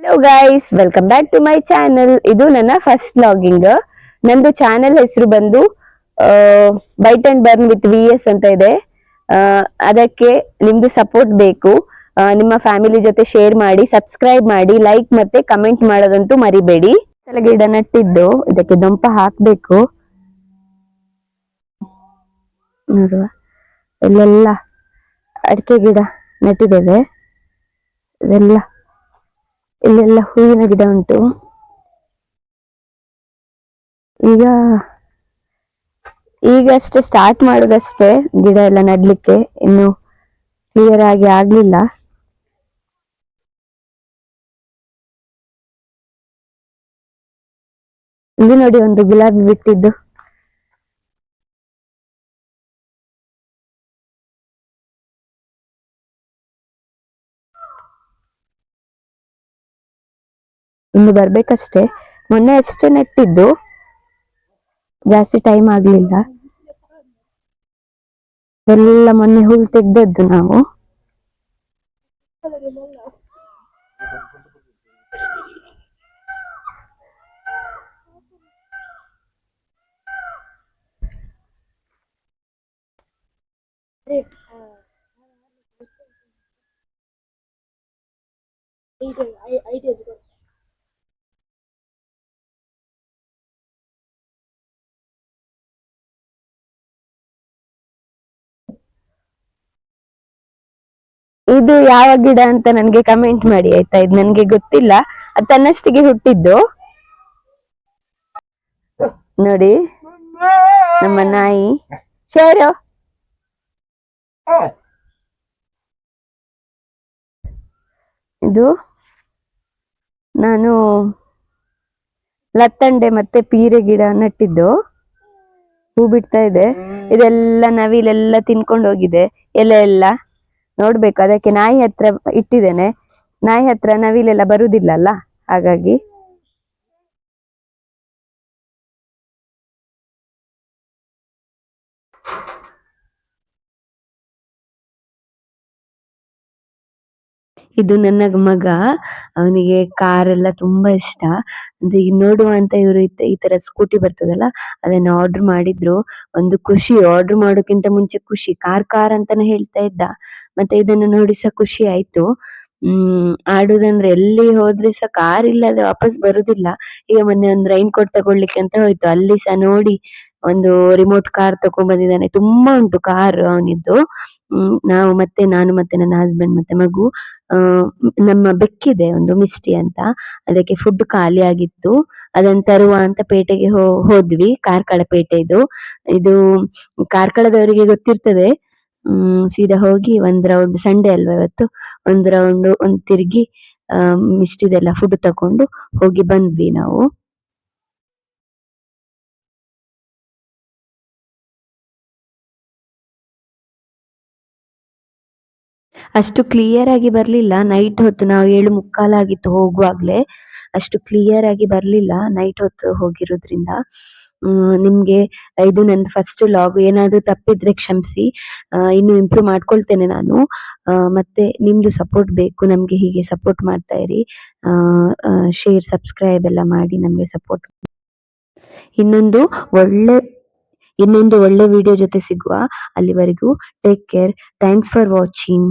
Hello guys, welcome back to my channel. ಇದು ನನ್ನ first vlogging. ನಂದು ಚಾನೆಲ್ ಹೆಸರು ಬಂದು bite and burn with VS ಅಂತ ಇದೆ. ಅದಕ್ಕೆ ನಿಮ್ದು ಸಪೋರ್ಟ್ ಬೇಕು. ನಿಮ್ಮ ಫ್ಯಾಮಿಲಿ ಜೊತೆ ಶೇರ್ ಮಾಡಿ, ಸಬ್ಸ್ಕ್ರೈಬ್ ಮಾಡಿ, ಲೈಕ್ ಮತ್ತೆ ಕಮೆಂಟ್ ಮಾಡೋದಂತೂ ಮರಿಬೇಡಿ. ಗಿಡ ನಟ್ಟಿದ್ದು, ಇದಕ್ಕೆ ದೊಂಪ ಹಾಕ್ಬೇಕು. ನೋಡುವ, ಇಲ್ಲೆಲ್ಲ ಅಡಿಕೆ ಗಿಡ ನೆಟ್ಟಿದ್ದೇವೆ. ಇದೆಲ್ಲ ಇಲ್ಲೆಲ್ಲ ಹೂವಿನ ಗಿಡ ಉಂಟು. ಈಗಷ್ಟೇ ಸ್ಟಾರ್ಟ್ ಮಾಡೋದಷ್ಟೇ ಗಿಡ ಎಲ್ಲ ನಡ್ಲಿಕ್ಕೆ, ಇನ್ನು ಕ್ಲಿಯರ್ ಆಗಿ ಆಗ್ಲಿಲ್ಲ. ಇಲ್ಲಿ ನೋಡಿ, ಒಂದು ಗುಲಾಬಿ ಬಿಟ್ಟಿದ್ದು. ಇನ್ನು ಬರ್ಬೇಕಷ್ಟೇ. ಮೊನ್ನೆ ಅಷ್ಟೇ ನೆಟ್ಟಿದ್ದು, ಜಾಸ್ತಿ ಟೈಮ್ ಆಗ್ಲಿಲ್ಲ. ಎಲ್ಲ ಮೊನ್ನೆ ಹುಲ್ ತೆಗ್ದದ್ದು ನಾವು. ಇದು ಯಾವ ಗಿಡ ಅಂತ ನನ್ಗೆ ಕಮೆಂಟ್ ಮಾಡಿ ಆಯ್ತಾ. ಇದು ನನ್ಗೆ ಗೊತ್ತಿಲ್ಲ, ಅದು ತನ್ನಷ್ಟಿಗೆ ಹುಟ್ಟಿದ್ದು. ನೋಡಿ, ನಮ್ಮ ನಾಯಿ ಶೇರು. ಇದು ನಾನು ಲತ್ತಂಡೆ ಮತ್ತೆ ಪೀರೆ ಗಿಡ ನಟ್ಟಿದ್ದು, ಹೂ ಬಿಡ್ತಾ ಇದೆ. ಇದೆಲ್ಲ ನವಿಲೆಲ್ಲ ತಿನ್ಕೊಂಡು ಹೋಗಿದೆ ಎಲೆ ಎಲ್ಲ. ನೋಡ್ಬೇಕು, ಅದಕ್ಕೆ ನಾಯಿ ಹತ್ರ ಇಟ್ಟಿದ್ದೇನೆ. ನಾಯಿ ಹತ್ರ ನವಿಲೆಲ್ಲ ಬರುದಿಲ್ಲ ಅಲ್ಲ, ಹಾಗಾಗಿ. ಇದು ನನ್ನ ಮಗ, ಅವನಿಗೆ ಕಾರ್ ಎಲ್ಲ ತುಂಬಾ ಇಷ್ಟ. ಅಂದ್ರೆ ಈಗ ನೋಡುವ ಅಂತ ಇವರು ಈ ತರ ಸ್ಕೂಟಿ ಬರ್ತದಲ್ಲ, ಅದನ್ನ ಆರ್ಡರ್ ಮಾಡಿದ್ರು. ಒಂದು ಖುಷಿ, ಆರ್ಡರ್ ಮಾಡೋಕ್ಕಿಂತ ಮುಂಚೆ ಖುಷಿ. ಕಾರ್ ಅಂತಾನೆ ಹೇಳ್ತಾ ಇದ್ದ. ಮತ್ತೆ ಇದನ್ನು ನೋಡಿ ಸಹ ಖುಷಿ ಆಯ್ತು. ಆಡುದಂದ್ರೆ ಎಲ್ಲಿ ಹೋದ್ರೆ ಸಹ ಕಾರ್ ಇಲ್ಲದ್ರೆ ವಾಪಸ್ ಬರುದಿಲ್ಲ. ಈಗ ಮೊನ್ನೆ ಒಂದು ರೈನ್ ಕೋಟ್ ತಗೊಳ್ಳಿಕ್ಕೆ ಅಂತ ಹೋಯ್ತು, ಅಲ್ಲಿ ಸಹ ನೋಡಿ ಒಂದು ರಿಮೋಟ್ ಕಾರ್ ತಕೊಂಡ್ ಬಂದಿದ್ದಾನೆ. ತುಂಬಾ ಉಂಟು ಕಾರ್ ಅವನಿದ್ದು. ನಾನು ಮತ್ತೆ ನನ್ನ ಹಸ್ಬೆಂಡ್ ಮತ್ತೆ ಮಗು, ನಮ್ಮ ಬೆಕ್ಕಿದೆ ಒಂದು ಮಿಸ್ಟಿ ಅಂತ, ಅದಕ್ಕೆ ಫುಡ್ ಖಾಲಿ ಆಗಿತ್ತು. ಅದನ್ನ ತರುವ ಅಂತ ಪೇಟೆಗೆ ಹೋದ್ವಿ. ಕಾರ್ಕಳ ಪೇಟೆ ಇದು ಕಾರ್ಕಳದವರಿಗೆ ಗೊತ್ತಿರ್ತದೆ. ಸೀದಾ ಹೋಗಿ ಒಂದ್ ರೌಂಡ್, ಸಂಡೇ ಅಲ್ವಾ ಇವತ್ತು, ಒಂದ್ ತಿರುಗಿ ಮಿಸ್ಟಿದೆಲ್ಲ ಫುಡ್ ತಕೊಂಡು ಹೋಗಿ ಬಂದ್ವಿ ನಾವು. ಅಷ್ಟು ಕ್ಲಿಯರ್ ಆಗಿ ಬರ್ಲಿಲ್ಲ. ನೈಟ್ ಹೊತ್ತು ನಾವು 7:45 ಆಗಿತ್ತು ಹೋಗುವಾಗ್ಲೇ. ಅಷ್ಟು ಕ್ಲಿಯರ್ ಆಗಿ ಬರ್ಲಿಲ್ಲ, ನೈಟ್ ಹೊತ್ತು ಹೋಗಿರೋದ್ರಿಂದ. ನಿಮ್ಗೆ ಇದು ನನ್ನ ಫಸ್ಟ್ ಲಾಗ್. ಏನಾದ್ರು ತಪ್ಪಿದ್ರೆ ಕ್ಷಮಿಸಿ. ಇನ್ನು ಇಂಪ್ರೂವ್ ಮಾಡ್ಕೊಳ್ತೇನೆ ನಾನು. ಮತ್ತೆ ನಿಮ್ದು ಸಪೋರ್ಟ್ ಬೇಕು ನಮ್ಗೆ, ಹೀಗೆ ಸಪೋರ್ಟ್ ಮಾಡ್ತಾ ಇರಿ. ಶೇರ್, ಸಬ್ಸ್ಕ್ರೈಬ್ ಎಲ್ಲ ಮಾಡಿ ನಮ್ಗೆ ಸಪೋರ್ಟ್. ಇನ್ನೊಂದು ಒಳ್ಳೆ ವಿಡಿಯೋ ಜೊತೆ ಸಿಗುವ. ಅಲ್ಲಿವರೆಗೂ take care. Thanks for watching.